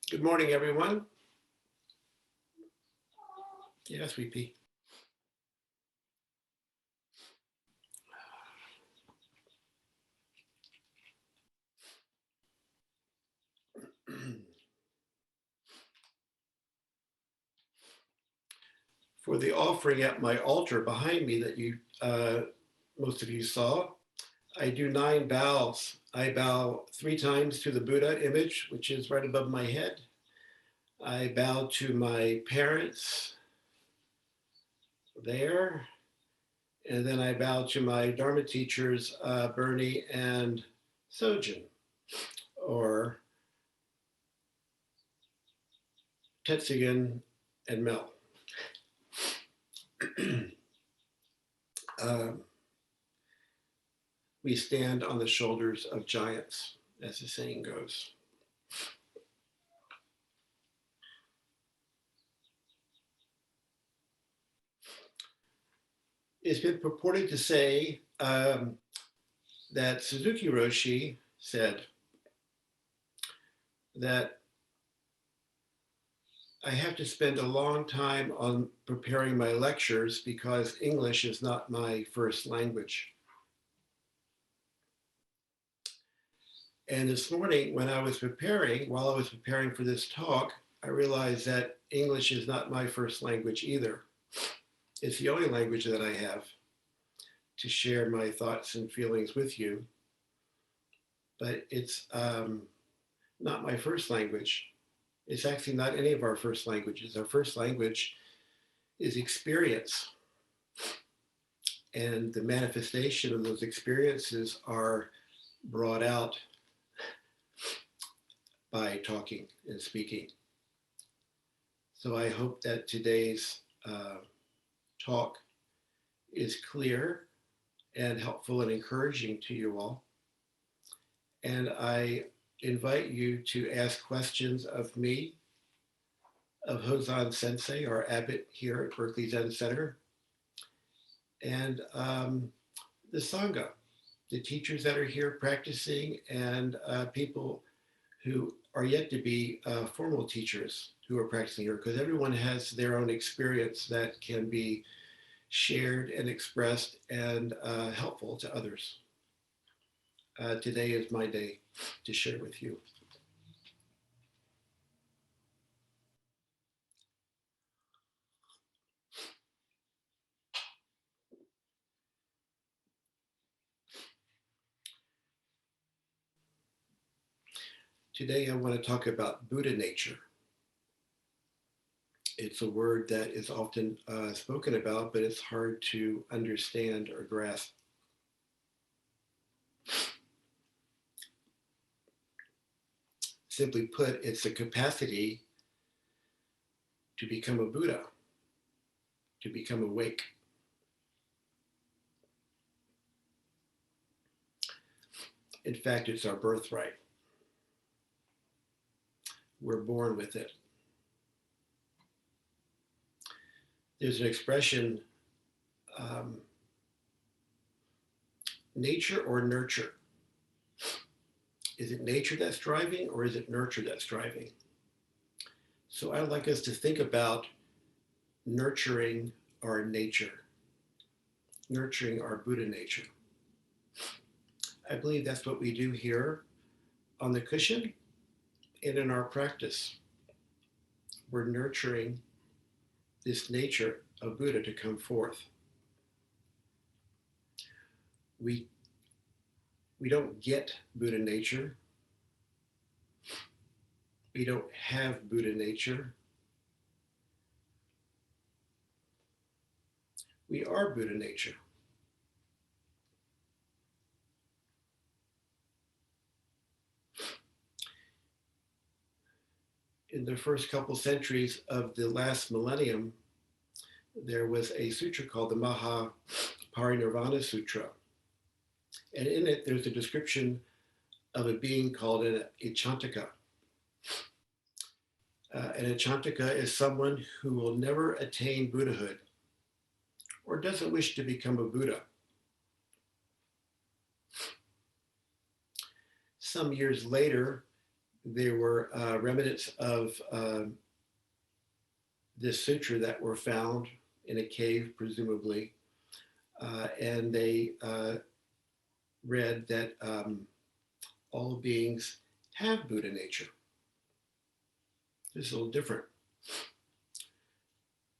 Good morning, everyone. Yes, VP. For the offering at my altar behind me that most of you saw, I do 9 bows. I bow 3 times to the Buddha image, which is right above my head. I bow to my parents there, and then I bow to my Dharma teachers, Bernie and Sojin, or Tetsugen and Mel. um, we stand on the shoulders of giants, as the saying goes. It's been purported to say that Suzuki Roshi said that I have to spend a long time on preparing my lectures because English is not my first language. And this morning, while I was preparing for this talk, I realized that English is not my first language either. It's the only language that I have to share my thoughts and feelings with you, but it's not my first language. It's actually not any of our first languages. Our first language is experience. And the manifestation of those experiences are brought out by talking and speaking. So I hope that today's talk is clear and helpful and encouraging to you all. And I invite you to ask questions of me, of Hozan Sensei, our abbot here at Berkeley Zen Center, and the Sangha, the teachers that are here practicing, and people who are yet to be formal teachers who are practicing here, because everyone has their own experience that can be shared and expressed and helpful to others. Today is my day to share with you. Today I want to talk about Buddha nature. It's a word that is often spoken about, but it's hard to understand or grasp. Simply put, it's the capacity to become a Buddha, to become awake. In fact, it's our birthright. We're born with it. There's an expression, nature or nurture. Is it nature that's driving, or is it nurture that's driving? So I'd like us to think about nurturing our nature, nurturing our Buddha nature. I believe that's what we do here on the cushion and in our practice. We're nurturing this nature of Buddha to come forth. We don't get Buddha nature. We don't have Buddha nature. We are Buddha nature. In the first couple centuries of the last millennium, there was a sutra called the Maha Pari Nirvana Sutra. And in it, there's a description of a being called an Echantaka. An Echantaka is someone who will never attain Buddhahood or doesn't wish to become a Buddha. Some years later, there were remnants of this sutra that were found in a cave, presumably, and they read that all beings have Buddha nature. This is a little different.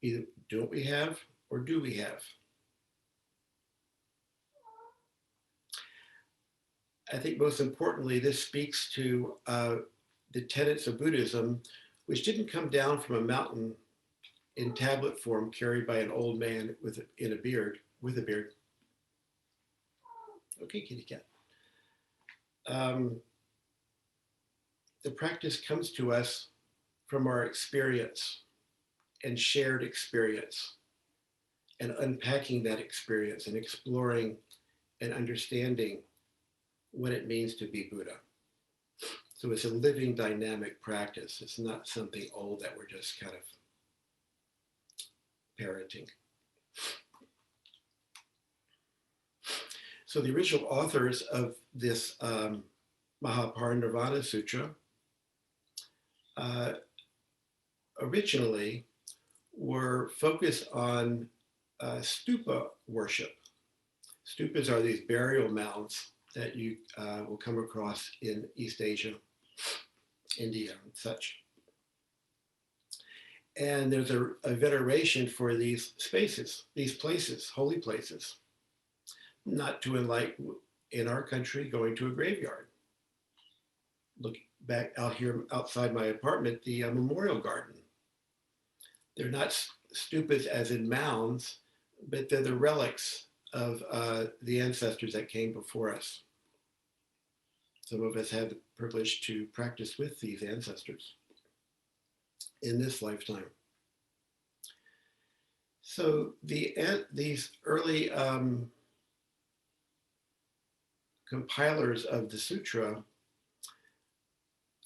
Either don't we have or do we have? I think most importantly, this speaks to the tenets of Buddhism, which didn't come down from a mountain in tablet form carried by an old man with a beard. Okay, kitty cat. The practice comes to us from our experience and shared experience and unpacking that experience and exploring and understanding what it means to be Buddha. So it's a living, dynamic practice. It's not something old that we're just kind of parroting. So the original authors of this Maha Nirvana Sutra originally were focused on stupa worship. Stupas are these burial mounds that you will come across in East Asia, India, and such. And there's a veneration for these spaces, these places, holy places, not too unlike in our country going to a graveyard. Look back out here outside my apartment, the memorial garden. They're not stupas as in mounds, but they're the relics of the ancestors that came before us. Some of us had the privilege to practice with these ancestors in this lifetime. So these early compilers of the sutra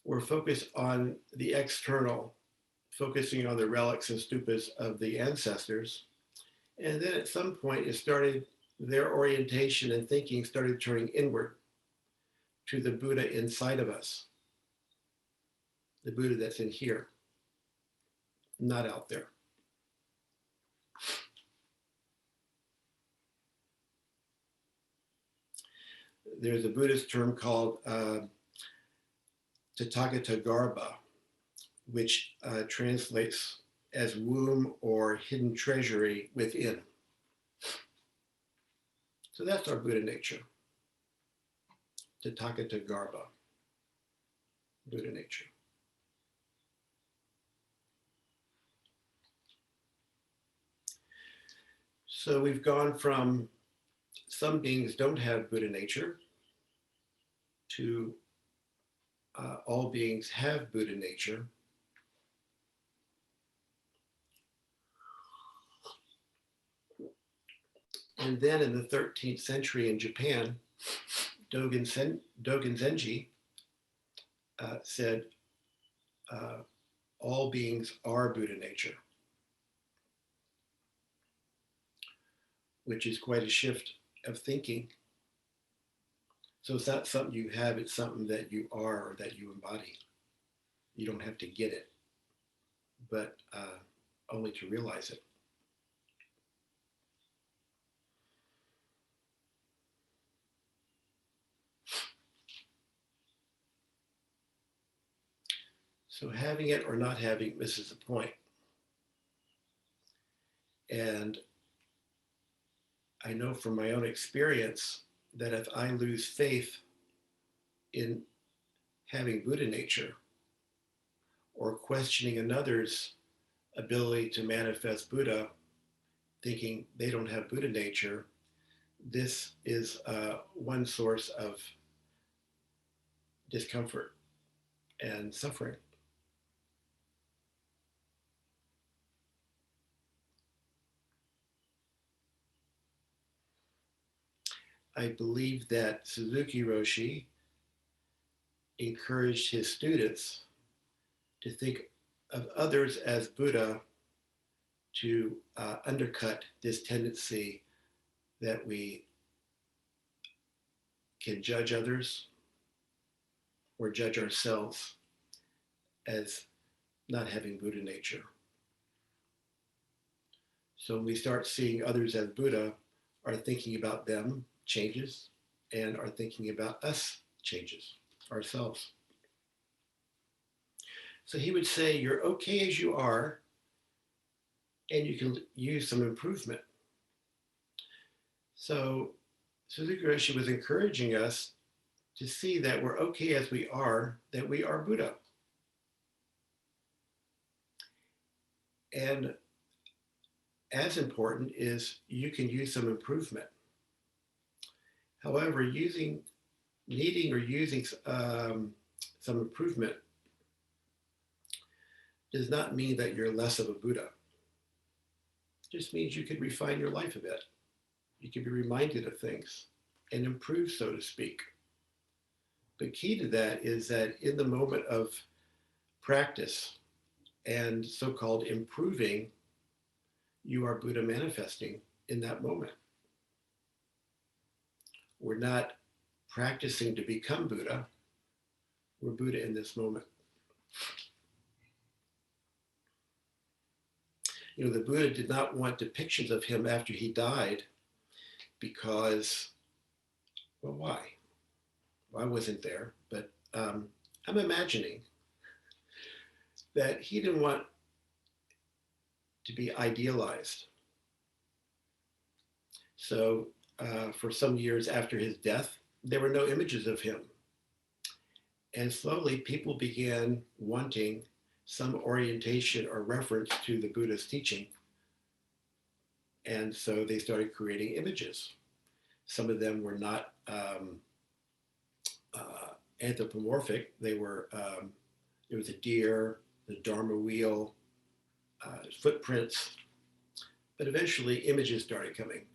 were focused on the external, focusing on the relics and stupas of the ancestors. And then at some point it started, their orientation and thinking started turning inward to the Buddha inside of us, the Buddha that's in here, not out there. There's a Buddhist term called Tathagata Garbha, which translates as womb or hidden treasury within. So that's our Buddha nature. Tathagata Garbha, Buddha nature. So we've gone from some beings don't have Buddha nature to all beings have Buddha nature. And then in the 13th century in Japan, Dogen Zenji said, all beings are Buddha nature, which is quite a shift of thinking. So it's not something you have, it's something that you are or that you embody. You don't have to get it, but only to realize it. So having it or not having misses the point. And I know from my own experience that if I lose faith in having Buddha nature or questioning another's ability to manifest Buddha, thinking they don't have Buddha nature, this is one source of discomfort and suffering. I believe that Suzuki Roshi encouraged his students to think of others as Buddha to undercut this tendency that we can judge others or judge ourselves as not having Buddha nature. So when we start seeing others as Buddha, our thinking about them changes, and our thinking about us changes, ourselves. So he would say, you're okay as you are, and you can use some improvement. So Suzuki Roshi was encouraging us to see that we're okay as we are, that we are Buddha. And as important is you can use some improvement. However, needing or using some improvement does not mean that you're less of a Buddha. It just means you can refine your life a bit. You can be reminded of things and improve, so to speak. But key to that is that in the moment of practice and so-called improving, you are Buddha manifesting in that moment. We're not practicing to become Buddha. We're Buddha in this moment. You know, the Buddha did not want depictions of him after he died because, well, why? Well, I wasn't there, but I'm imagining that he didn't want to be idealized. So for some years after his death, there were no images of him. And slowly people began wanting some orientation or reference to the Buddha's teaching. And so they started creating images. Some of them were not anthropomorphic. They were, there was a deer, the Dharma wheel, footprints, but eventually images started coming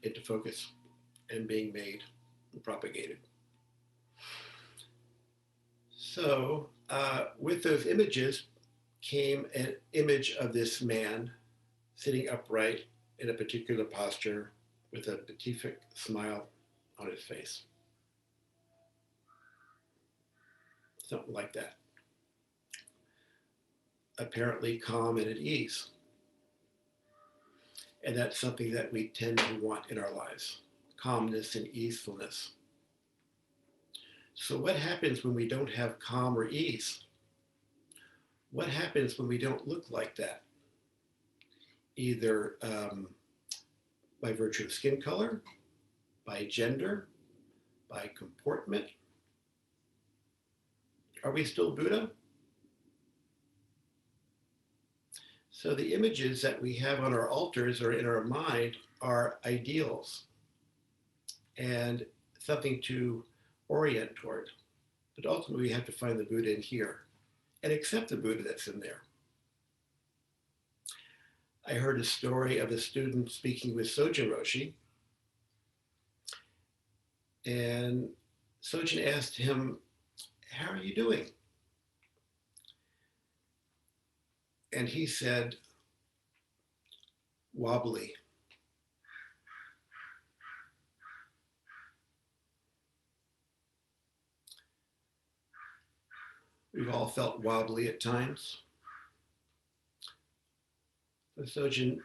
into focus and being made and propagated. So with those images came an image of this man sitting upright in a particular posture with a beatific smile on his face. Something like that. Apparently calm and at ease. And that's something that we tend to want in our lives, calmness and easefulness. So what happens when we don't have calm or ease? What happens when we don't look like that? Either by virtue of skin color, by gender, by comportment. Are we still Buddha? So the images that we have on our altars or in our mind are ideals and something to orient toward. But ultimately, we have to find the Buddha in here and accept the Buddha that's in there. I heard a story of a student speaking with Sojin Roshi, and Sojin asked him, "How are you doing?" And he said, "Wobbly." We've all felt wobbly at times. So Sojin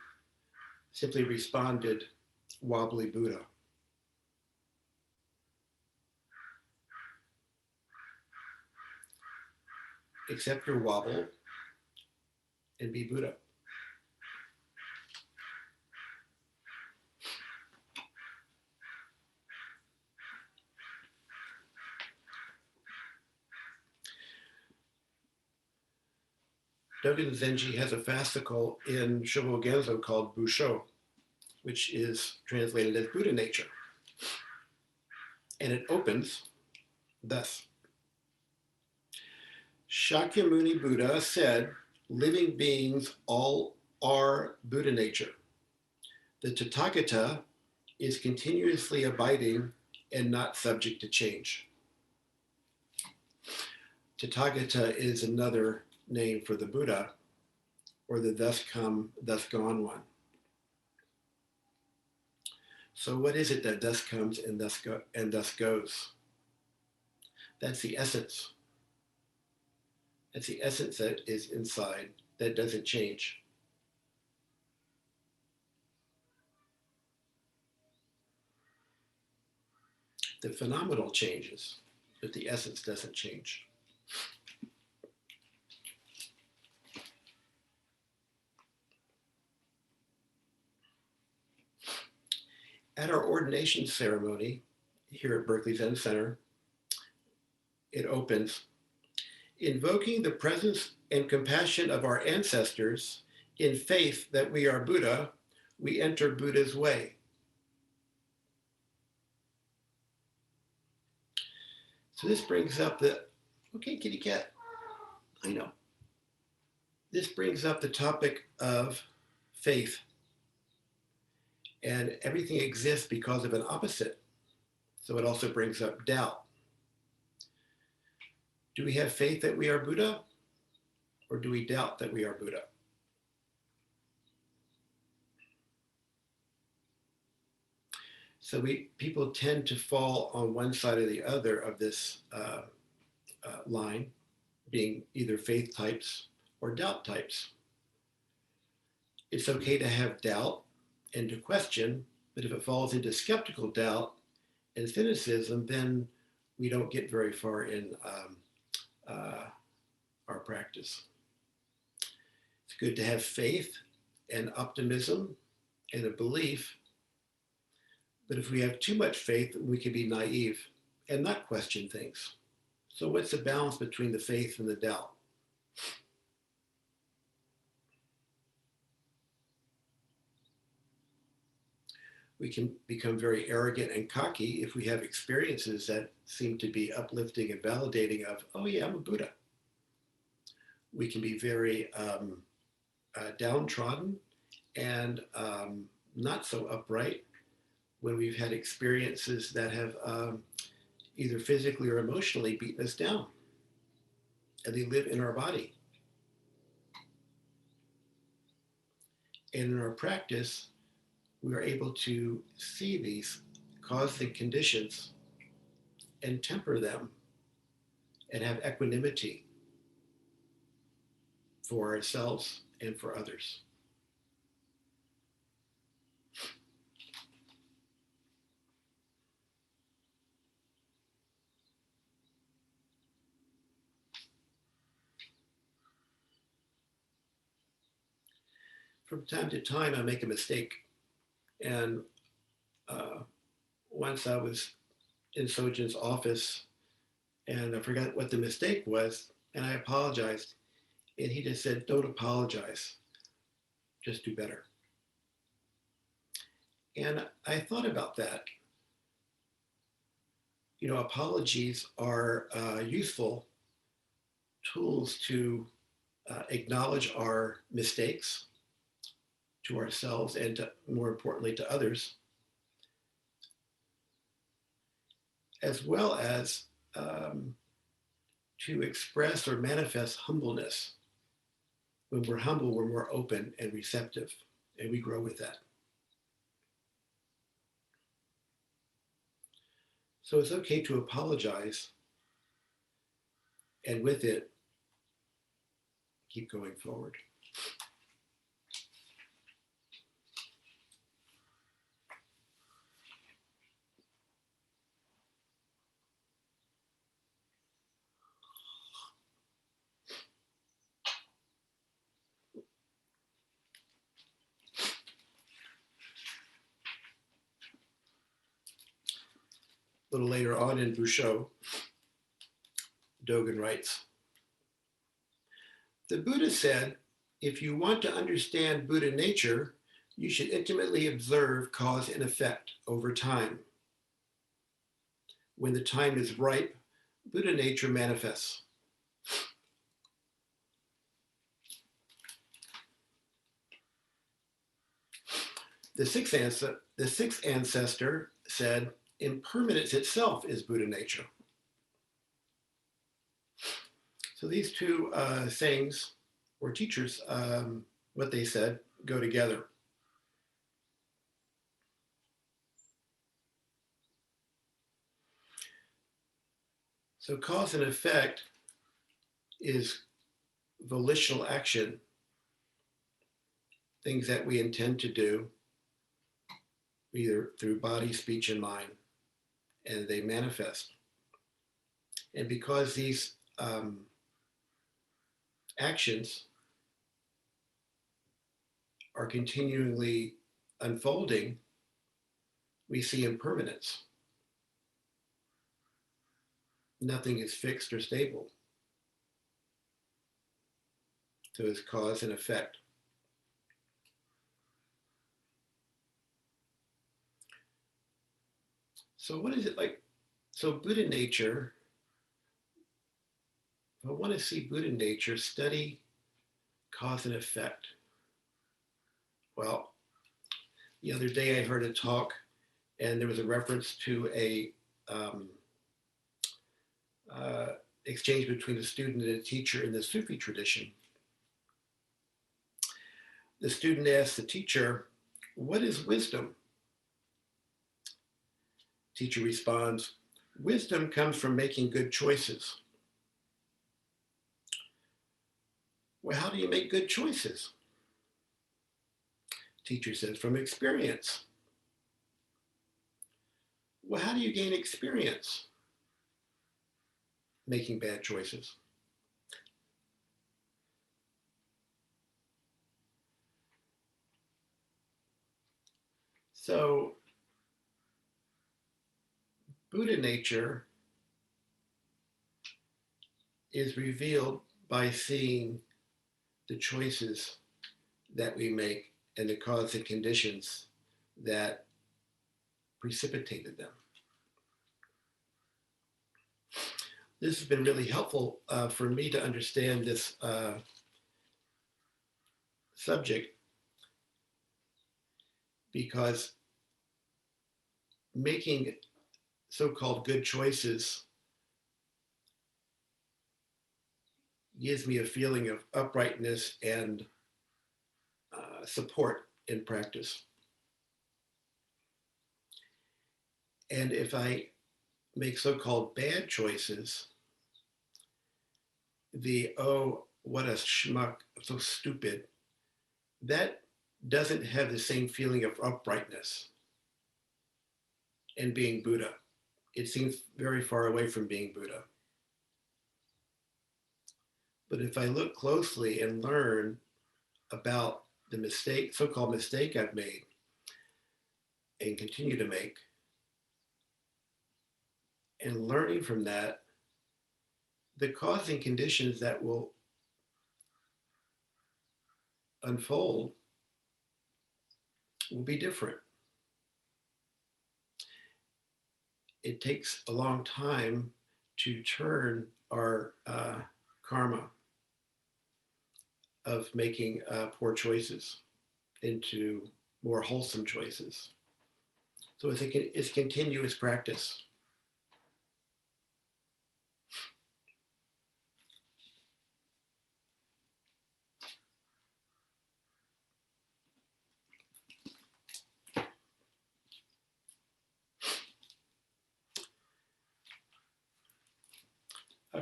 simply responded, "Wobbly Buddha." Accept your wobble and be Buddha. Dogen Zenji has a fascicle in Shobo Genzo called Busho, which is translated as Buddha nature. And it opens thus. Shakyamuni Buddha said, living beings all are Buddha nature. The Tathagata is continuously abiding and not subject to change. Tathagata is another name for the Buddha, or the thus come, thus gone one. So what is it that thus comes and thus goes? That's the essence. It's the essence that is inside that doesn't change. The phenomenal changes, but the essence doesn't change. At our ordination ceremony here at Berkeley Zen Center, it opens, invoking the presence and compassion of our ancestors in faith that we are Buddha, we enter Buddha's way. So this brings up the, okay, kitty cat, I know. This brings up the topic of faith. And everything exists because of an opposite. So it also brings up doubt. Do we have faith that we are Buddha? Or do we doubt that we are Buddha? So people tend to fall on one side or the other of this line, being either faith types or doubt types. It's okay to have doubt and to question, but if it falls into skeptical doubt and cynicism, then we don't get very far in our practice. It's good to have faith and optimism and a belief, but if we have too much faith, we can be naive and not question things. So what's the balance between the faith and the doubt? We can become very arrogant and cocky if we have experiences that seem to be uplifting and validating of, oh yeah, I'm a Buddha. We can be very downtrodden and not so upright when we've had experiences that have either physically or emotionally beaten us down, and they live in our body. And in our practice, we are able to see these causing conditions and temper them and have equanimity for ourselves and for others. From time to time, I make a mistake. And once I was in Sojin's office and I forgot what the mistake was, and I apologized. And he just said, don't apologize, just do better. And I thought about that. You know, apologies are useful tools to acknowledge our mistakes to ourselves and to, more importantly, to others, as well as to express or manifest humbleness. When we're humble, we're more open and receptive, and we grow with that. So it's okay to apologize, and with it, keep going forward. A little later on in Busho, Dogen writes, the Buddha said, if you want to understand Buddha nature, you should intimately observe cause and effect over time. When the time is ripe, Buddha nature manifests. The sixth ancestor said, impermanence itself is Buddha nature. So these two sayings, or teachers, what they said, go together. So cause and effect is volitional action, things that we intend to do, either through body, speech, and mind, and they manifest. And because these actions are continually unfolding, we see impermanence. Nothing is fixed or stable. So it's cause and effect. So what is it like? So Buddha nature, if I want to see Buddha nature, study cause and effect. Well, the other day I heard a talk and there was a reference to a exchange between a student and a teacher in the Sufi tradition. The student asked the teacher, "What is wisdom?" Teacher responds, "Wisdom comes from making good choices." "Well, how do you make good choices?" Teacher says, "From experience." "Well, how do you gain experience?" "Making bad choices." So Buddha nature is revealed by seeing the choices that we make and the cause and conditions that precipitated them. This has been really helpful for me to understand this subject, because making so-called good choices gives me a feeling of uprightness and support in practice. And if I make so-called bad choices, the "oh, what a schmuck, I'm so stupid," that doesn't have the same feeling of uprightness and being Buddha. It seems very far away from being Buddha. But if I look closely and learn about the mistake, so-called mistake I've made and continue to make, and learning from that, the causing conditions that will unfold will be different. It takes a long time to turn our karma of making poor choices into more wholesome choices. So it's continuous practice.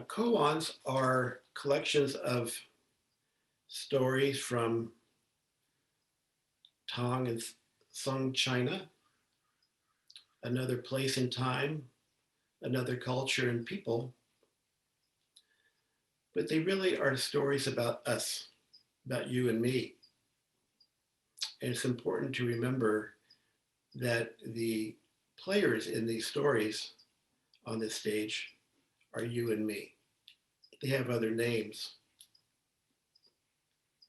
Koans are collections of stories from Tang and Sung China, another place and time, another culture and people, but they really are stories about us, about you and me. And it's important to remember that the players in these stories on this stage are you and me. They have other names,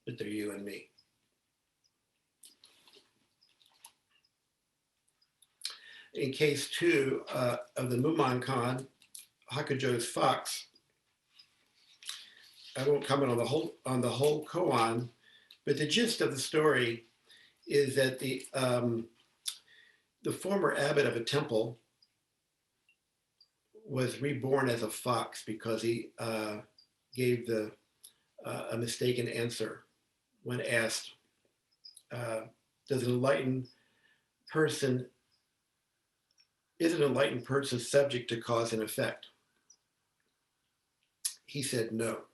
but they're you and me. In case two of the Muman Khan, Hakujo's fox, I won't comment on the whole koan, but the gist of the story is that the former abbot of a temple was reborn as a fox because he gave a mistaken answer when asked, "Does an enlightened person is an enlightened person subject to cause and effect?" He said no.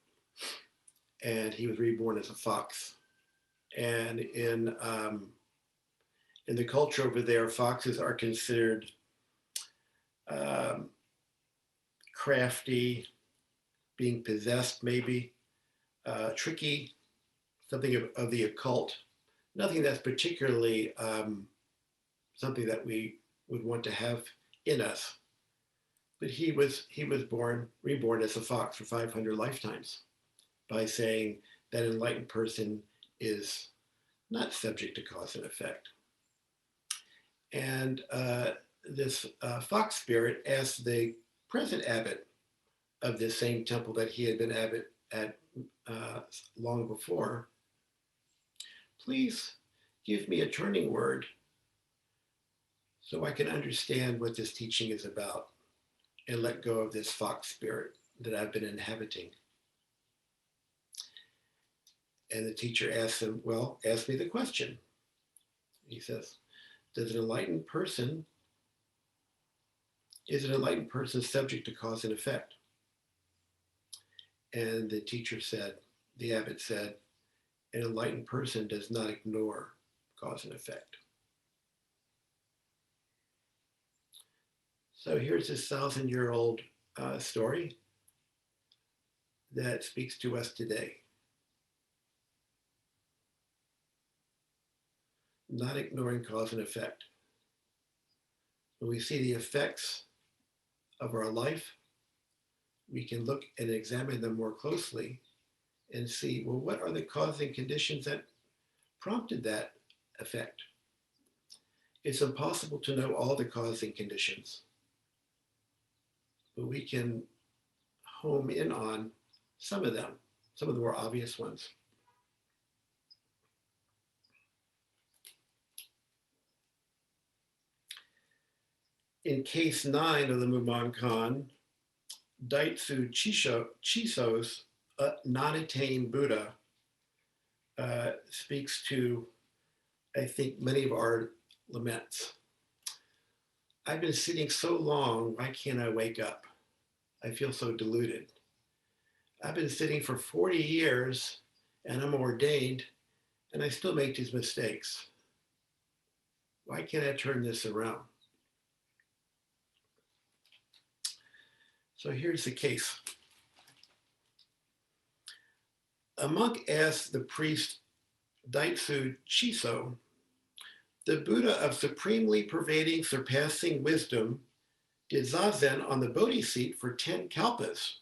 and he was reborn as a fox. And in the culture over there, foxes are considered um, crafty, being possessed, maybe tricky, something of the occult. Nothing that's particularly something that we would want to have in us. But he was reborn as a fox for 500 lifetimes by saying that an enlightened person is not subject to cause and effect. And this fox spirit asked the present abbot of this same temple that he had been abbot at long before, please give me a turning word so I can understand what this teaching is about and let go of this fox spirit that I've been inhabiting. And the teacher asks him, well, ask me the question. He says, is an enlightened person subject to cause and effect? And the teacher said, the abbot said, an enlightened person does not ignore cause and effect. So here's this 1,000-year-old story that speaks to us today. Not ignoring cause and effect. When we see the effects of our life, we can look and examine them more closely and see, well, what are the causing conditions that prompted that effect? It's impossible to know all the causing conditions, but we can home in on some of them, some of the more obvious ones. In case 9 of the Mumonkan, Daitsu Chiso's non-attained Buddha speaks to, I think, many of our laments. I've been sitting so long, why can't I wake up? I feel so deluded. I've been sitting for 40 years and I'm ordained and I still make these mistakes. Why can't I turn this around? So here's the case. A monk asked the priest Daitsu Chiso, the Buddha of supremely pervading, surpassing wisdom did zazen on the Bodhi seat for 10 kalpas,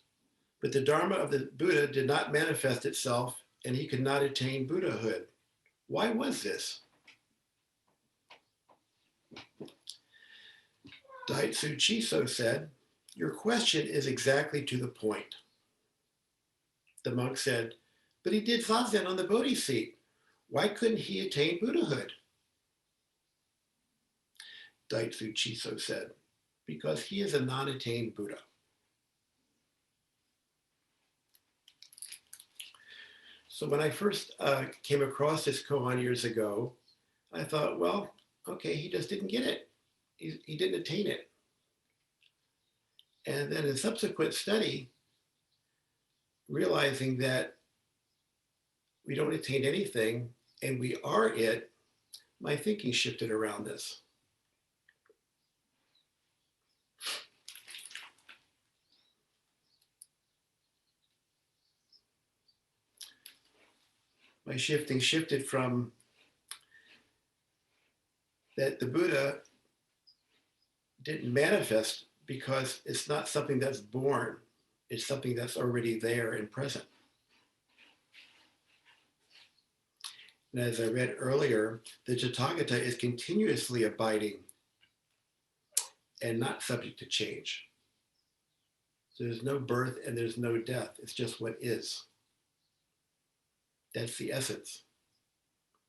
but the Dharma of the Buddha did not manifest itself and he could not attain Buddhahood. Why was this? Daitsu Chiso said, your question is exactly to the point. The monk said, but he did zazen on the Bodhi seat. Why couldn't he attain Buddhahood? Daitsu Chiso said, because he is a non-attained Buddha. So when I first came across this koan years ago, I thought, well, okay, he just didn't get it. He didn't attain it. And then in subsequent study, realizing that we don't attain anything and we are it, my thinking shifted around this. My shifting shifted from that the Buddha didn't manifest because it's not something that's born. It's something that's already there and present. And as I read earlier, the Tathagata is continuously abiding and not subject to change. So there's no birth and there's no death. It's just what is. That's the essence.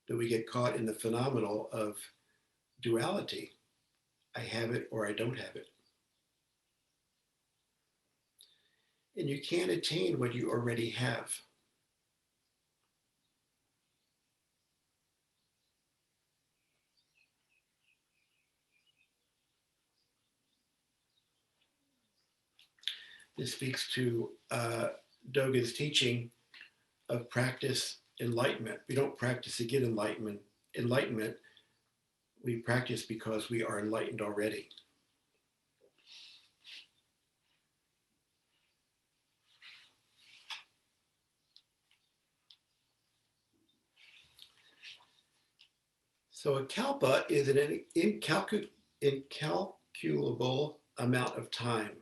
But we get caught in the phenomenal of duality. I have it or I don't have it. And you can't attain what you already have. This speaks to Dogen's teaching of practice enlightenment. We don't practice to get enlightenment. Enlightenment, we practice because we are enlightened already. So a kalpa is an incalculable amount of time.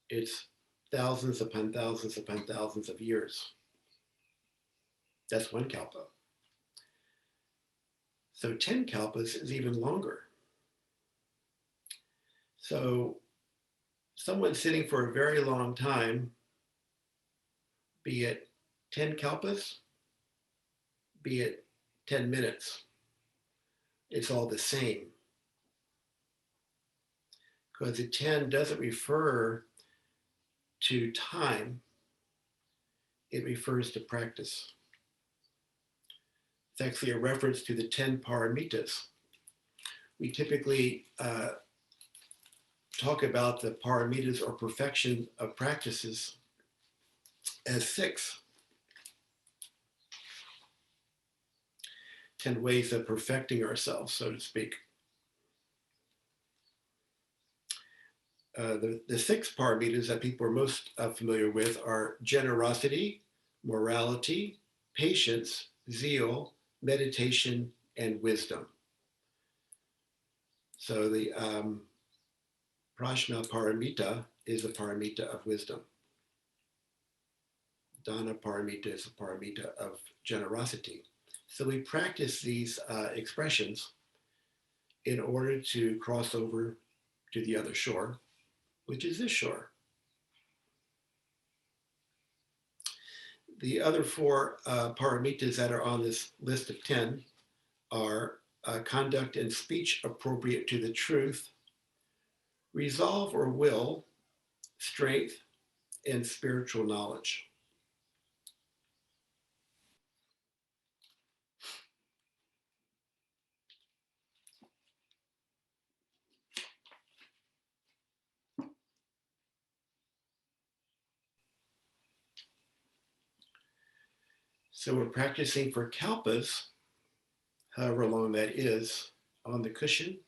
It's thousands upon thousands upon thousands of years. That's one kalpa. So 10 kalpas is even longer. So someone sitting for a very long time, be it 10 kalpas, be it 10 minutes, it's all the same. Because the 10 doesn't refer to time, it refers to practice. It's actually a reference to the 10 paramitas. We typically talk about the paramitas or perfection of practices as 6. 10 ways of perfecting ourselves, so to speak. The 6 paramitas that people are most familiar with are generosity, morality, patience, zeal, meditation, and wisdom. So the Prajna paramita is a paramita of wisdom. Dana paramita is a paramita of generosity. So we practice these expressions in order to cross over to the other shore, which is this shore. The other 4 paramitas that are on this list of 10 are conduct and speech appropriate to the truth, resolve or will, strength, and spiritual knowledge. So we're practicing for kalpas, however long that is, on the cushion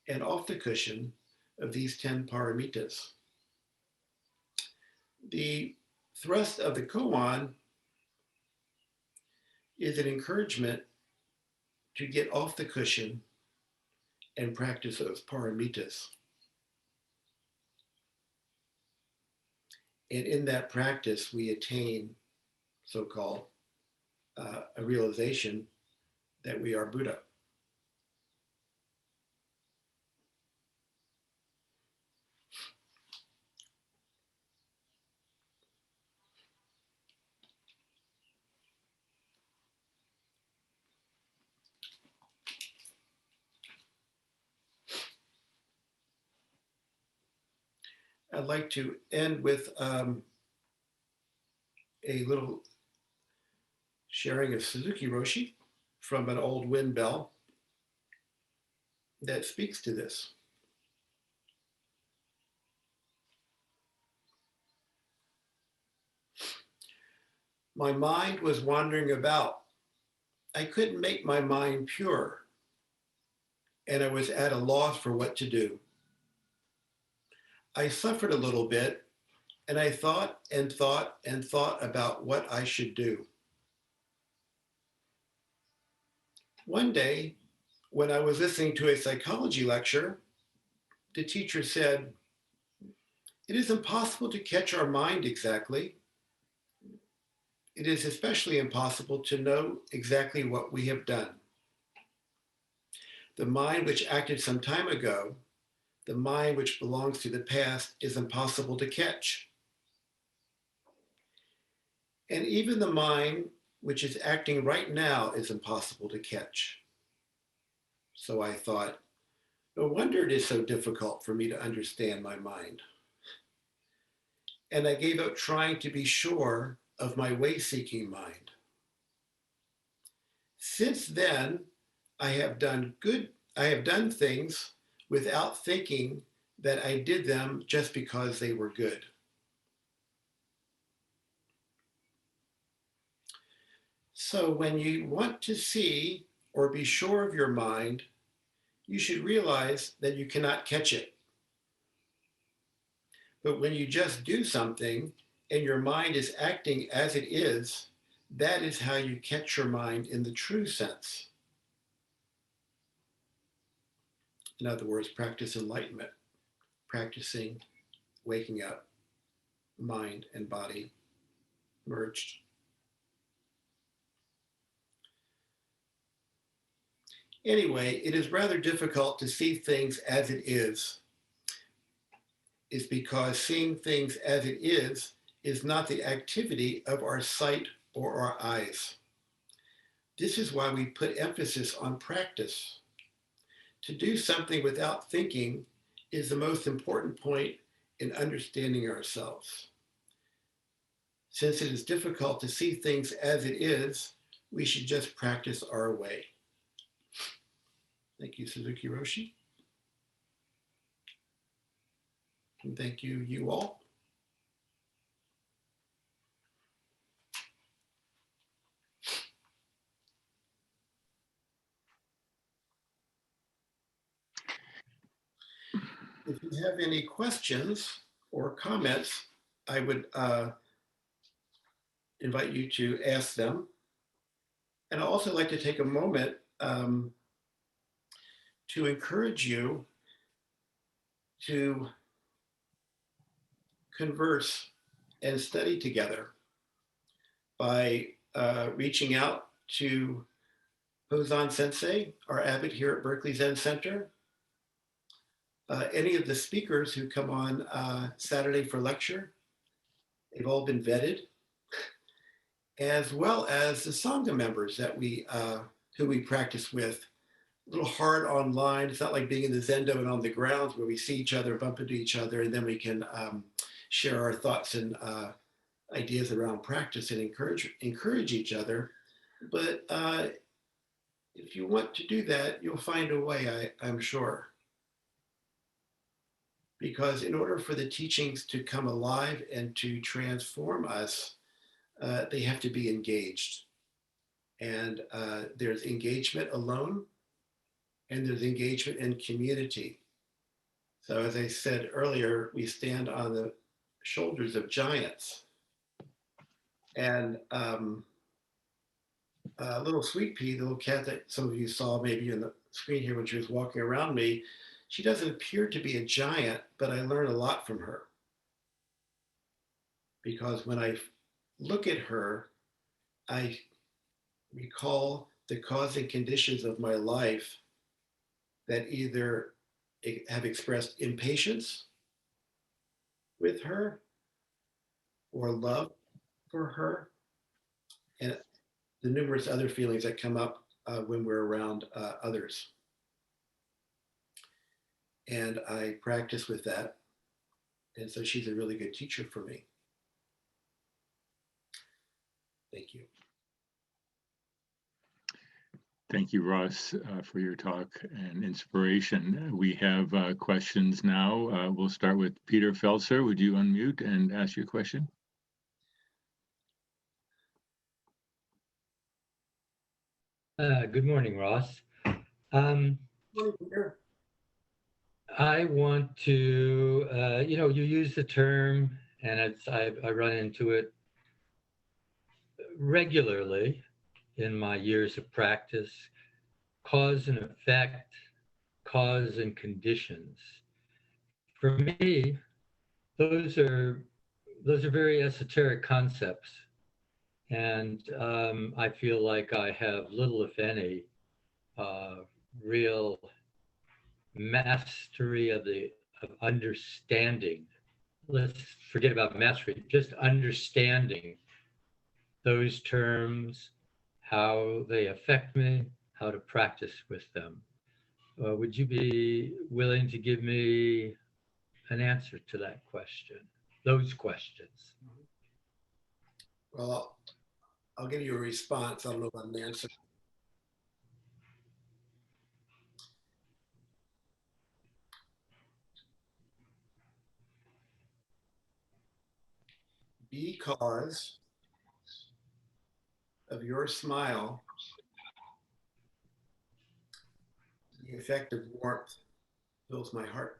and off the cushion of these 10 paramitas. The thrust of the koan is an encouragement to get off the cushion and practice those paramitas. And in that practice, we attain so-called a realization that we are Buddha. I'd like to end with a little sharing of Suzuki Roshi from an old wind bell that speaks to this. My mind was wandering about. I couldn't make my mind pure, and I was at a loss for what to do. I suffered a little bit, and I thought and thought and thought about what I should do. One day, when I was listening to a psychology lecture, the teacher said, "It is impossible to catch our mind exactly. It is especially impossible to know exactly what we have done. The mind which acted some time ago, the mind which belongs to the past, is impossible to catch. And even the mind which is acting right now is impossible to catch." So I thought, no wonder it is so difficult for me to understand my mind. And I gave up trying to be sure of my way-seeking mind. Since then, I have done things without thinking that I did them just because they were good. So when you want to see or be sure of your mind, you should realize that you cannot catch it. But when you just do something and your mind is acting as it is, that is how you catch your mind in the true sense. In other words, practice enlightenment, practicing waking up, mind and body merged. Anyway, it is rather difficult to see things as it is because seeing things as it is not the activity of our sight or our eyes. This is why we put emphasis on practice. To do something without thinking is the most important point in understanding ourselves. Since it is difficult to see things as it is, we should just practice our way. Thank you, Suzuki Roshi. And thank you, you all. If you have any questions or comments, I would invite you to ask them. And I'd also like to take a moment to encourage you to converse and study together by reaching out to Hozan Sensei, our abbot here at Berkeley Zen Center. Any of the speakers who come on Saturday for lecture, they've all been vetted, as well as the Sangha members that who we practice with. A little hard online. It's not like being in the Zendo and on the grounds where we see each other, bump into each other, and then we can share our thoughts and ideas around practice and encourage each other. But if you want to do that, you'll find a way, I'm sure. Because in order for the teachings to come alive and to transform us, they have to be engaged. And there's engagement alone, and there's engagement in community. So as I said earlier, we stand on the shoulders of giants. And little Sweet Pea, the little cat that some of you saw maybe in the screen here when she was walking around me, she doesn't appear to be a giant, but I learn a lot from her. Because when I look at her, I recall the causing conditions of my life that either have expressed impatience with her or love for her, and the numerous other feelings that come up when we're around others. And I practice with that. And so she's a really good teacher for me. Thank you. Thank you, Ross, for your talk and inspiration. We have questions now. We'll start with Peter Felser. Would you unmute and ask your question? Good morning, Ross. Morning, Peter. I want to, you use the term, and I run into it regularly in my years of practice, cause and effect, cause and conditions. For me, those are very esoteric concepts, and I feel like I have little, if any, real mastery of understanding. Let's forget about mastery, just understanding those terms, how they affect me, how to practice with them. Would you be willing to give me an answer to that question, those questions? Well, I'll give you a response. I don't know if I'm an answer. Because of your smile, the effect of warmth fills my heart.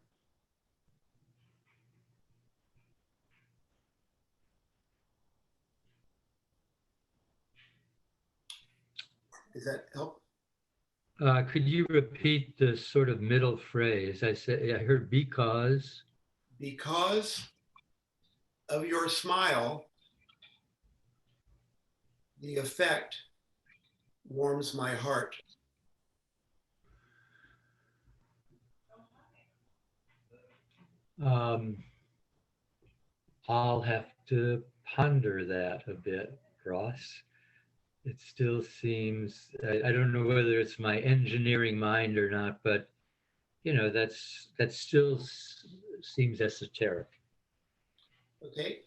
Does that help? Could you repeat the sort of middle phrase? I heard because. Because of your smile, the effect warms my heart. I'll have to ponder that a bit, Ross. It still seems, I don't know whether it's my engineering mind or not, but that still seems esoteric. Okay.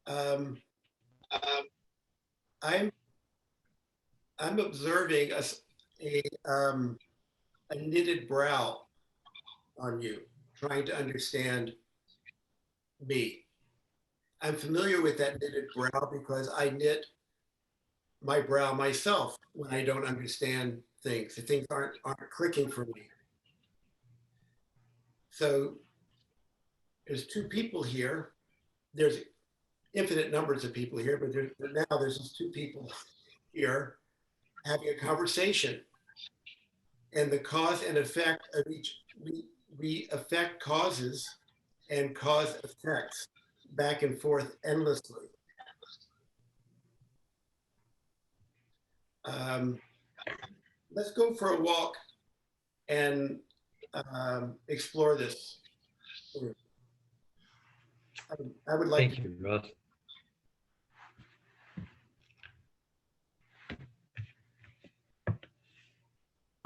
I'm observing a knitted brow on you, trying to understand me. I'm familiar with that knitted brow because I knit my brow myself when I don't understand things. The things aren't clicking for me. So there's two people here. There's infinite numbers of people here, but now there's just two people here having a conversation. And the cause and effect of each, we affect causes and cause effects back and forth endlessly. Let's go for a walk and explore this. I would like. Thank you, Ross.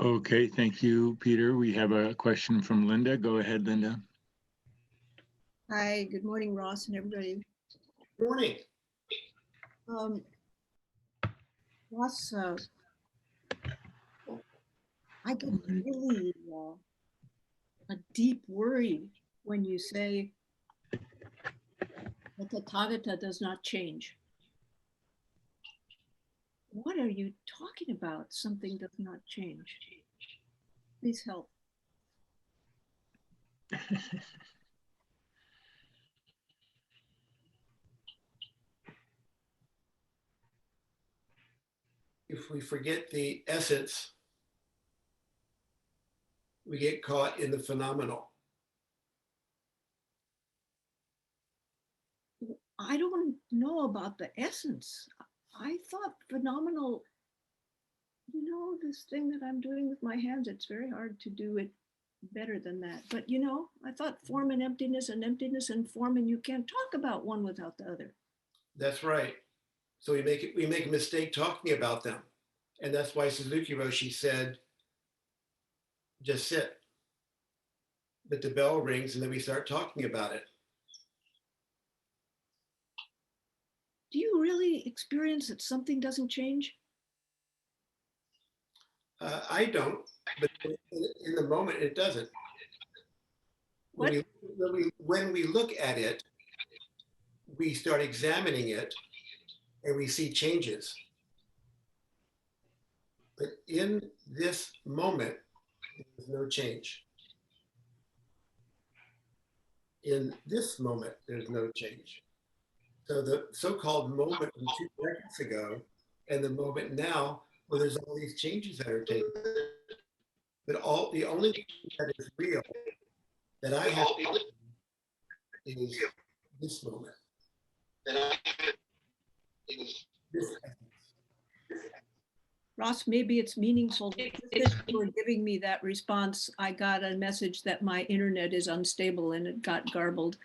Okay, thank you, Peter. We have a question from Linda. Go ahead, Linda. Hi, good morning, Ross and everybody. Good morning. Ross, I get really a deep worry when you say that the Tathagata does not change. What are you talking about? Something does not change. Please help. If we forget the essence, we get caught in the phenomenal. I don't know about the essence. I thought phenomenal, this thing that I'm doing with my hands, it's very hard to do it better than that. But I thought form and emptiness and form, and you can't talk about one without the other. That's right. So we make a mistake talking about them. And that's why Suzuki Roshi said, just sit. But the bell rings and then we start talking about it. Do you really experience that something doesn't change? I don't, but in the moment it doesn't. When we look at it, we start examining it and we see changes. But in this moment, there's no change. In this moment, there's no change. So the so-called moment from 2 seconds ago and the moment now, well, there's all these changes that are taking place. But the only thing that is real that I have is this moment. Ross, maybe it's meaningful. Just for giving me that response, I got a message that my internet is unstable and it got garbled.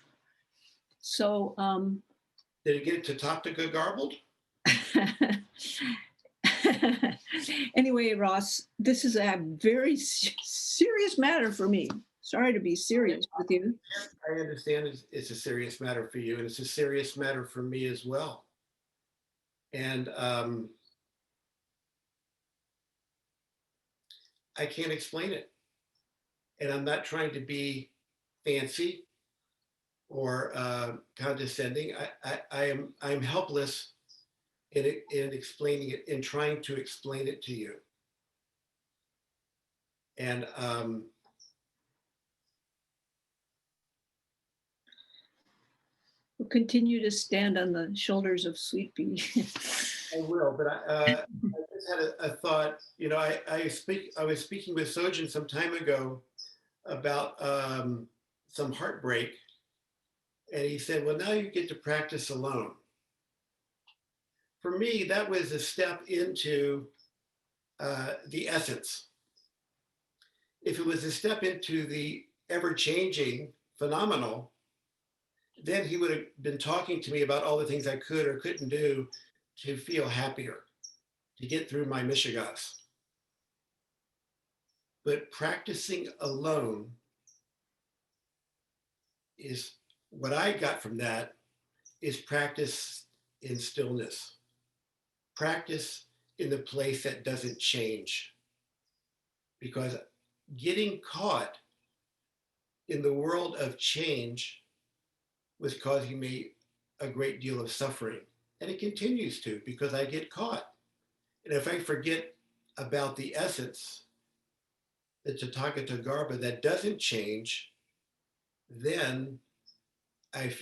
So, did it get to Toptica garbled? Anyway, Ross, this is a very serious matter for me. Sorry to be serious with you. I understand it's a serious matter for you, and it's a serious matter for me as well. And I can't explain it. And I'm not trying to be fancy or condescending. I'm helpless in explaining it, in trying to explain it to you. And We'll continue to stand on the shoulders of Sweet Pea. I will, but I just had a thought. You know, I was speaking with Sojin some time ago about some heartbreak, and he said, "Well, now you get to practice alone." For me, that was a step into the essence. If it was a step into the ever-changing phenomenal, then he would have been talking to me about all the things I could or couldn't do to feel happier, to get through my mishigas. But practicing alone is what I got from that is practice in stillness, practice in the place that doesn't change. Because getting caught in the world of change was causing me a great deal of suffering. And it continues to, because I get caught. And if I forget about the essence, the Tathagata Garbha that doesn't change, then I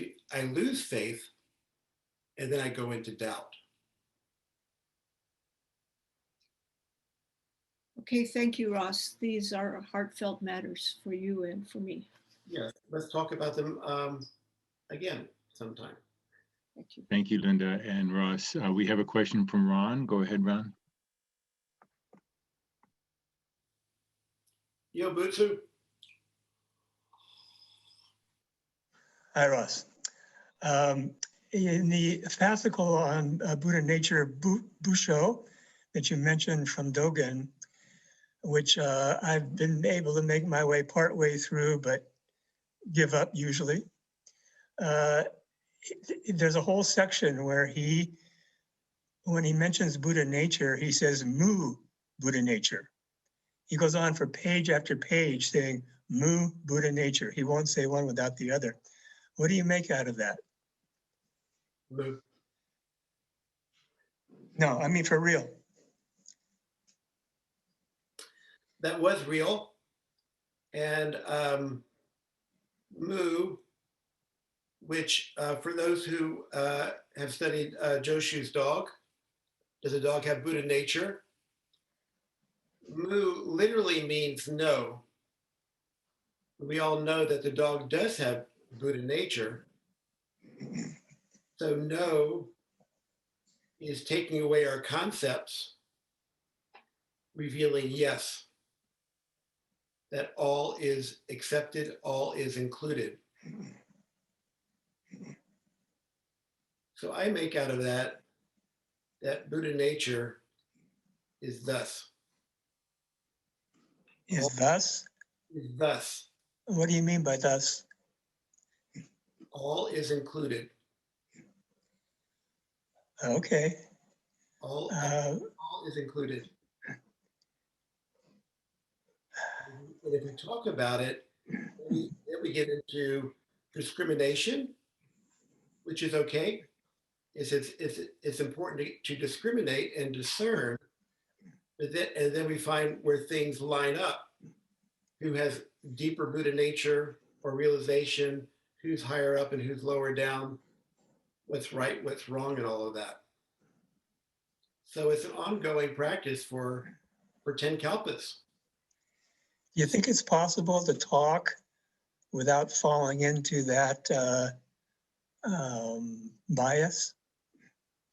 lose faith, and then I go into doubt. Okay, thank you, Ross. These are heartfelt matters for you and for me. Yes, let's talk about them again sometime. Thank you. Thank you, Linda and Ross. We have a question from Ron. Go ahead, Ron. Yo, Butsu. Hi, Ross. In the fascicle on Buddha nature, Busho, that you mentioned from Dogen, which I've been able to make my way partway through, but give up usually. There's a whole section where when he mentions Buddha nature, he says mu Buddha nature. He goes on for page after page saying mu Buddha nature. He won't say one without the other. What do you make out of that? Mu. No, I mean for real. That was real. And mu, which for those who have studied Joshu's dog, does a dog have Buddha nature? Mu literally means no. We all know that the dog does have Buddha nature. So no is taking away our concepts, revealing yes, that all is accepted, all is included. So I make out of that Buddha nature is thus. Is thus? Is thus. What do you mean by thus? All is included. Okay. All is included. And if we talk about it, then we get into discrimination, which is okay. It's important to discriminate and discern, and then we find where things line up. Who has deeper Buddha nature or realization, who's higher up and who's lower down, what's right, what's wrong, and all of that. So it's an ongoing practice for 10 kalpas. You think it's possible to talk without falling into that bias?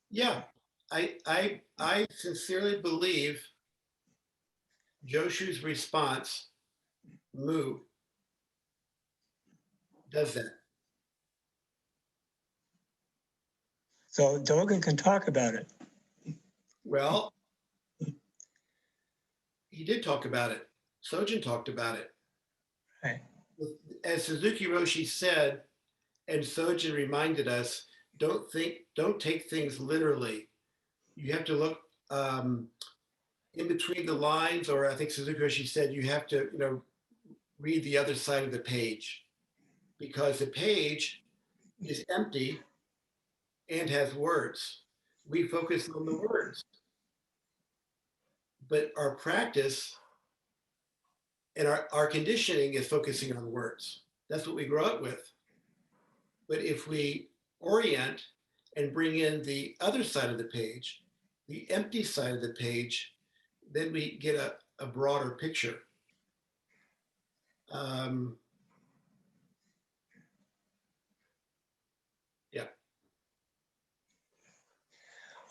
Yeah, I sincerely believe Joshu's response, mu, does that. So Dogen can talk about it. Well, he did talk about it. Sojin talked about it. Right. As Suzuki Roshi said, and Sojin reminded us, don't take things literally. You have to look in between the lines, or I think Suzuki Roshi said you have to, read the other side of the page, because the page is empty and has words. we focus on the words. But our practice and our conditioning is focusing on words. That's what we grow up with. But if we orient and bring in the other side of the page, the empty side of the page, then we get a broader picture. Yeah.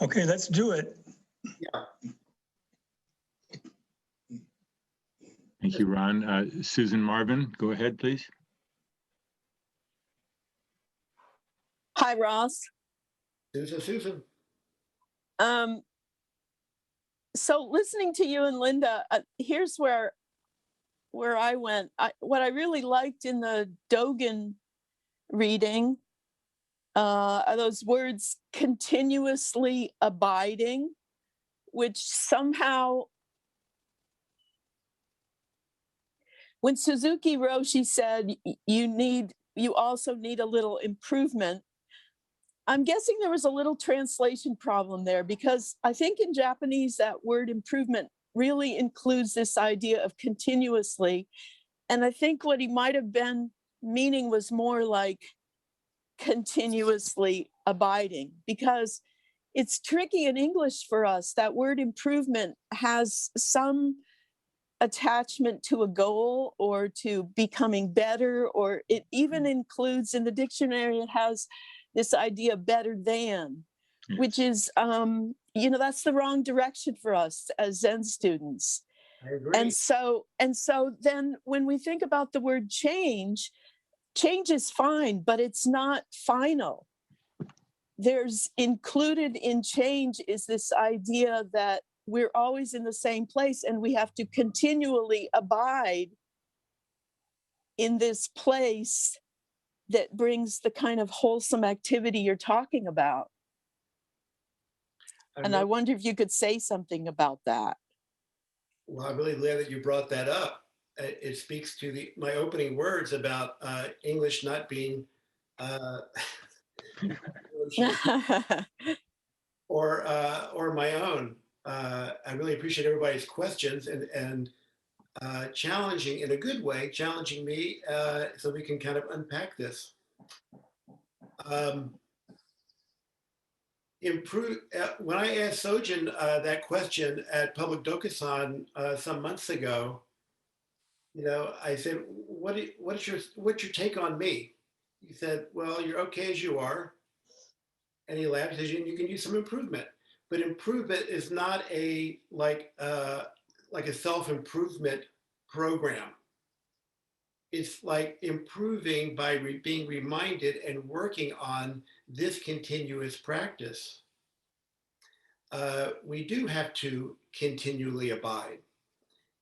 Okay, let's do it. Yeah. Thank you, Ron. Susan Marvin, go ahead, please. Hi, Ross. Susan. So listening to you and Linda, here's where I went. What I really liked in the Dogen reading are those words continuously abiding, which somehow, when Suzuki Roshi said you also need a little improvement, I'm guessing there was a little translation problem there, because I think in Japanese that word improvement really includes this idea of continuously. And I think what he might have been meaning was more like continuously abiding, because it's tricky in English for us. That word improvement has some attachment to a goal or to becoming better, or it even includes in the dictionary, it has this idea better than, Yes. which is, that's the wrong direction for us as Zen students. I agree. And so then when we think about the word change is fine, but it's not final. There's included in change is this idea that we're always in the same place and we have to continually abide in this place that brings the kind of wholesome activity you're talking about. And I wonder if you could say something about that. Well, I'm really glad that you brought that up. It speaks to my opening words about English not being or my own. I really appreciate everybody's questions and challenging in a good way, challenging me so we can kind of unpack this. When I asked Sojin that question at Public Dokusan some months ago, I said, what's your take on me? He said, well, you're okay as you are. And he laughed and said, you can use some improvement. But improvement is not like a self-improvement program. It's like improving by being reminded and working on this continuous practice. We do have to continually abide.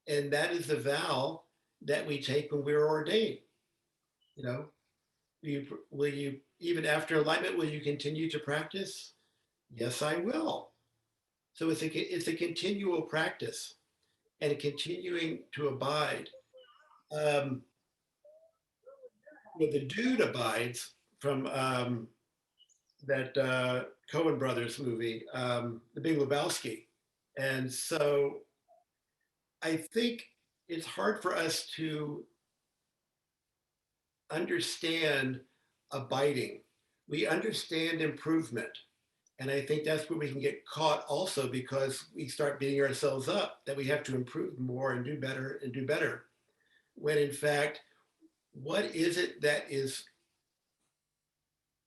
And that is the vow that we take when we're ordained. Will you, even after enlightenment, will you continue to practice? Yes, I will. So it's a continual practice and continuing to abide. The dude abides from that Coen Brothers movie, The Big Lebowski. And so I think it's hard for us to understand abiding. We understand improvement. And I think that's where we can get caught also, because we start beating ourselves up that we have to improve more and do better. When in fact, what is it that is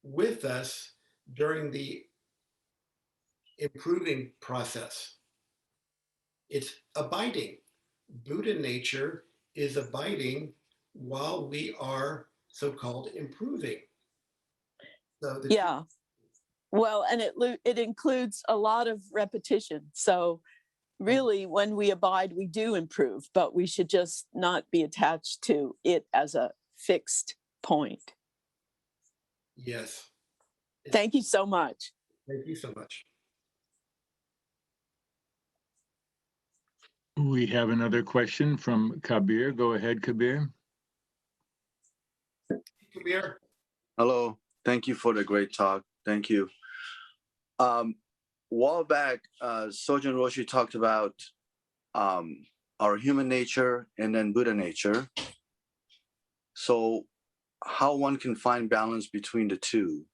with us during the improving process? It's abiding. Buddha nature is abiding while we are so-called improving. So yeah. Well, and it includes a lot of repetition. So really, when we abide, we do improve, but we should just not be attached to it as a fixed point. Yes. Thank you so much. Thank you so much. We have another question from Kabir. Go ahead, Kabir. Kabir. Hello. Thank you for the great talk. Thank you. while back, Sojun Roshi talked about our human nature and then Buddha nature. So how one can find balance between the two?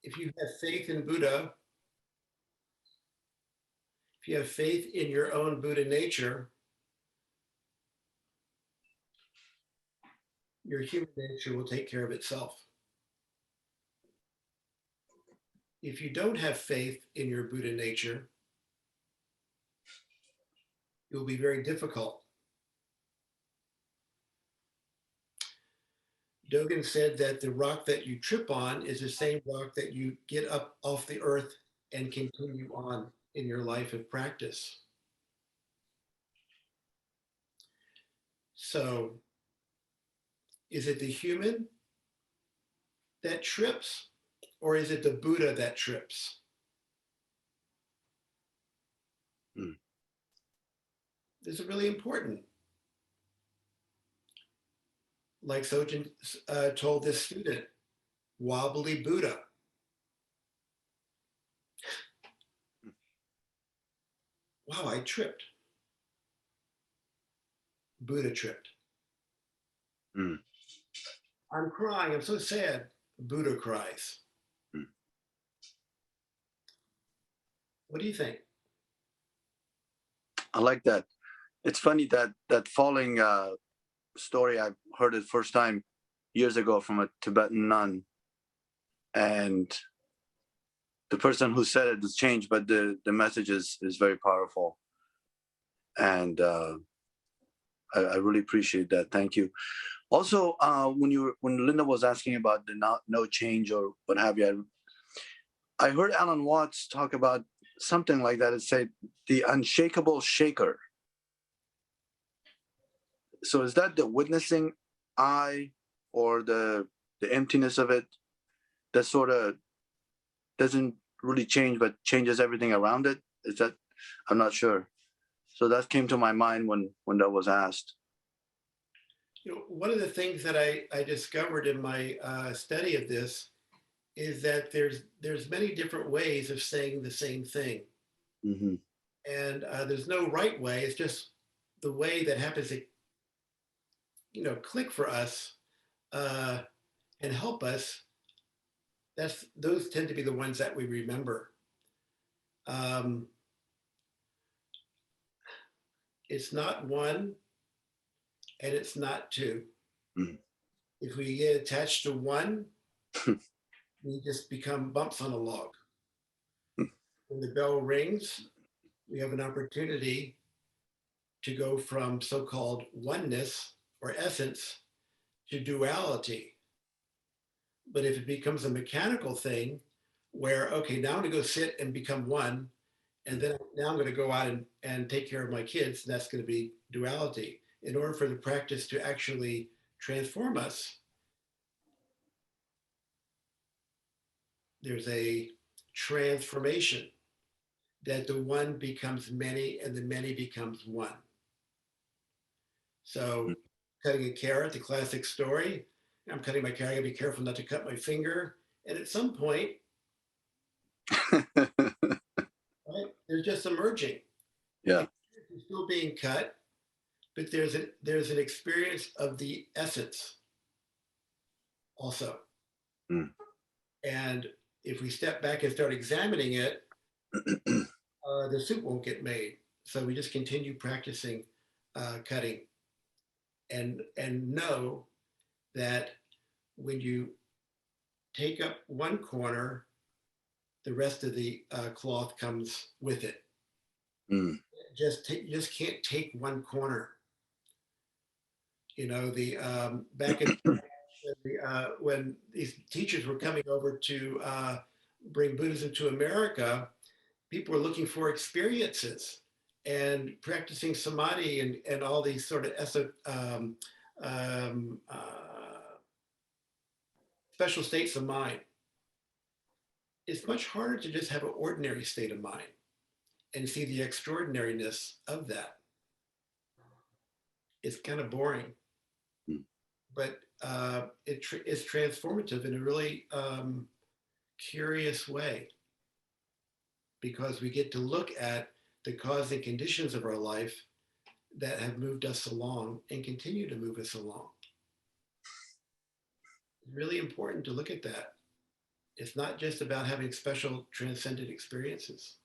If you have faith in Buddha, if you have faith in your own Buddha nature, your human nature will take care of itself. If you don't have faith in your Buddha nature, it will be very difficult. Dogen said that the rock that you trip on is the same rock that you get up off the earth and continue on in your life of practice. So, is it the human that trips, or is it the Buddha that trips? This is really important. Like Sojun told this student, wobbly Buddha. Wow, I tripped. Buddha tripped. I'm crying, I'm so sad. Buddha cries. What do you think? I like that. It's funny that falling story, I heard it first time years ago from a Tibetan nun, and the person who said it has changed, but the message is very powerful, and I really appreciate that. Thank you. Also, when Linda was asking about the no change or what have you, I heard Alan Watts talk about something like that. It said the unshakable shaker. So is that the witnessing eye or the emptiness of it that sort of doesn't really change but changes everything around it? Is that, I'm not sure. So that came to my mind when that was asked. You know, one of the things that I discovered in my study of this is that there's many different ways of saying the same thing. Mm-hmm. And there's no right way. It's just the way that happens to, click for us and help us. Those tend to be the ones that we remember. It's not one and it's not two. Mm. If we get attached to one, we just become bumps on a log. When the bell rings, we have an opportunity to go from so-called oneness or essence to duality. But if it becomes a mechanical thing where, okay, now I'm gonna go sit and become one, and then now I'm gonna go out and take care of my kids, and that's gonna be duality. In order for the practice to actually transform us, there's a transformation that the one becomes many and the many becomes one. So cutting a carrot, the classic story, I'm cutting my carrot, I gotta be careful not to cut my finger. And at some point, right, there's just a merging. Yeah. It's still being cut, but there's an experience of the essence also. Mm. And if we step back and start examining it, the soup won't get made. So we just continue practicing cutting and know that when you take up one corner, the rest of the cloth comes with it. Mm. You just can't take one corner. You know, back in when these teachers were coming over to bring Buddhism to America, people were looking for experiences and practicing samadhi and all these sort of special states of mind. it's much harder to just have an ordinary state of mind and see the extraordinariness of that. It's kind of boring, but it's transformative in a really curious way, because we get to look at the cause and conditions of our life that have moved us along and continue to move us along. It's really important to look at that. It's not just about having special transcendent experiences.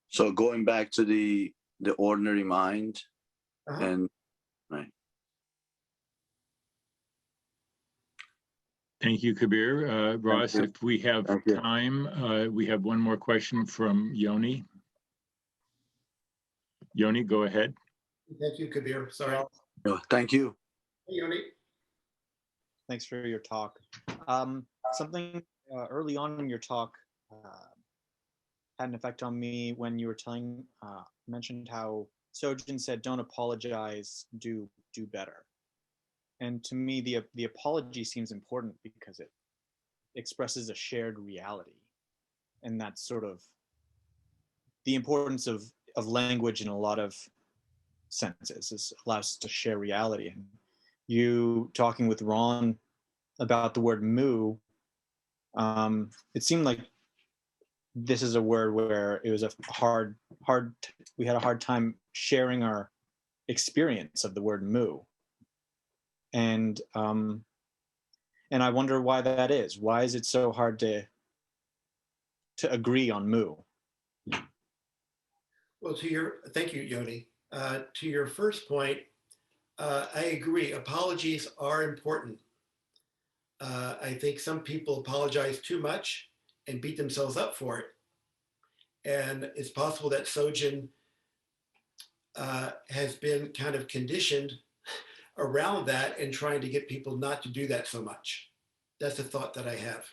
So going back to the ordinary mind, and right. Thank you, Kabir. Ross, if we have time, we have one more question from Yoni. Yoni, go ahead. Thank you, Kabir. Sorry. No, thank you. Hey, Yoni. Thanks for your talk. Something early on in your talk had an effect on me when you were mentioned how Sojin said, "Don't apologize, do better." And to me, the apology seems important because it expresses a shared reality, and that's sort of the importance of language in a lot of senses. It allows us to share reality. And you talking with Ron about the word "moo," it seemed like this is a word where it was a we had a hard time sharing our experience of the word "moo," and I wonder why that is. Why is it so hard to agree on "moo"? Well, thank you, Yoni. To your first point, I agree. Apologies are important. I think some people apologize too much and beat themselves up for it. And it's possible that Sojin has been kind of conditioned around that and trying to get people not to do that so much. That's a thought that I have.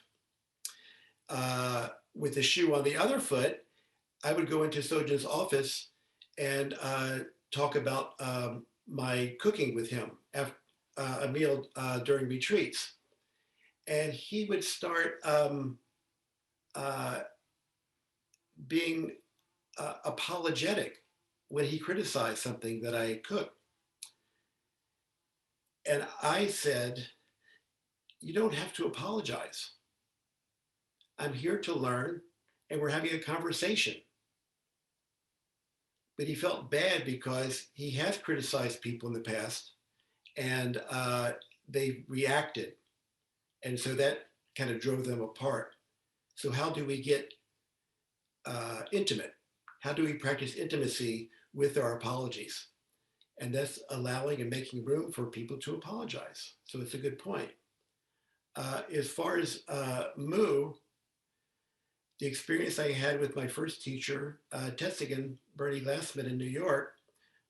With the shoe on the other foot, I would go into Sojin's office and talk about my cooking with him after a meal during retreats. And he would start being apologetic when he criticized something that I cooked. And I said, "You don't have to apologize. I'm here to learn, and we're having a conversation." But he felt bad because he has criticized people in the past, and they reacted. And so that kind of drove them apart. So how do we get intimate? How do we practice intimacy with our apologies? And that's allowing and making room for people to apologize. So it's a good point. As far as Moo, the experience I had with my first teacher, Tessigan, Bernie Glassman in New York,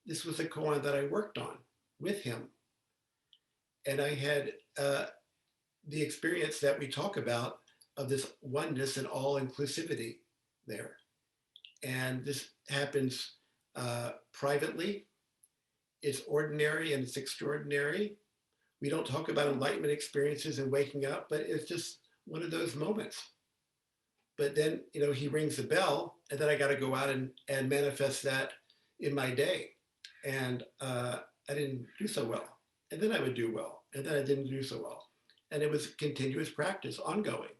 this was a koan that I worked on with him. And I had the experience that we talk about of this oneness and all inclusivity there. And this happens privately. It's ordinary and it's extraordinary. We don't talk about enlightenment experiences and waking up, but it's just one of those moments. But then, he rings the bell, and then I got to go out and manifest that in my day. And I didn't do so well. And then I would do well. And then I didn't do so well. And it was continuous practice, ongoing.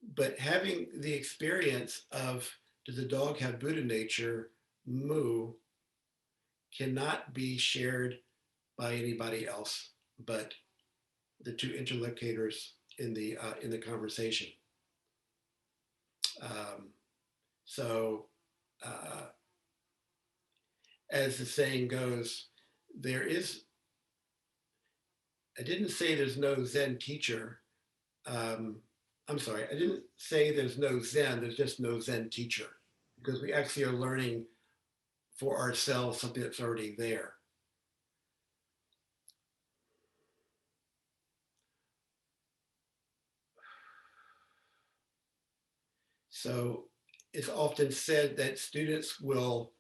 But having the experience of, does the dog have Buddha nature, Moo, cannot be shared by anybody else but the two interlocutors in the conversation. As the saying goes, I didn't say there's no Zen teacher. I'm sorry, I didn't say there's no Zen, there's just no Zen teacher, because we actually are learning for ourselves something that's already there. So it's often said that students will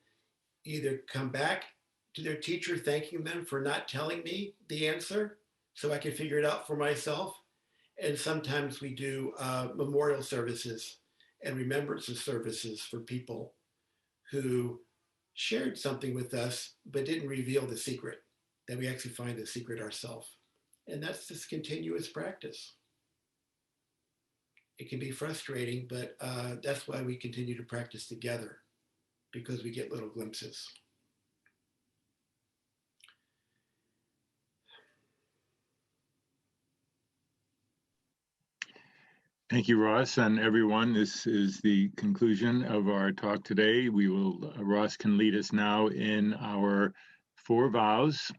either come back to their teacher thanking them for not telling me the answer so I can figure it out for myself. And sometimes we do memorial services and remembrance services for people who shared something with us, but didn't reveal the secret, that we actually find the secret ourselves. And that's this continuous practice. It can be frustrating, but that's why we continue to practice together, because we get little glimpses. Thank you, Ross, and everyone. This is the conclusion of our talk today. Ross can lead us now in our 4 vows.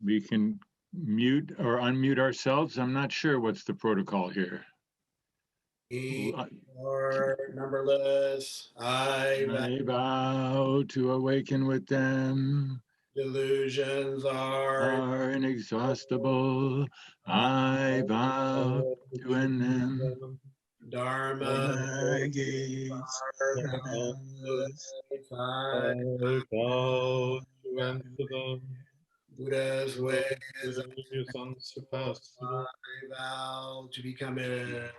We can mute or unmute ourselves. I'm not sure what's the protocol here. We are numberless. I vow to awaken with them. Delusions are Inexhaustible. I vow to end them. Dharma. My gaze boundless. I vow to enter them. Buddha's ways. Is unsurpassable. I vow to become it.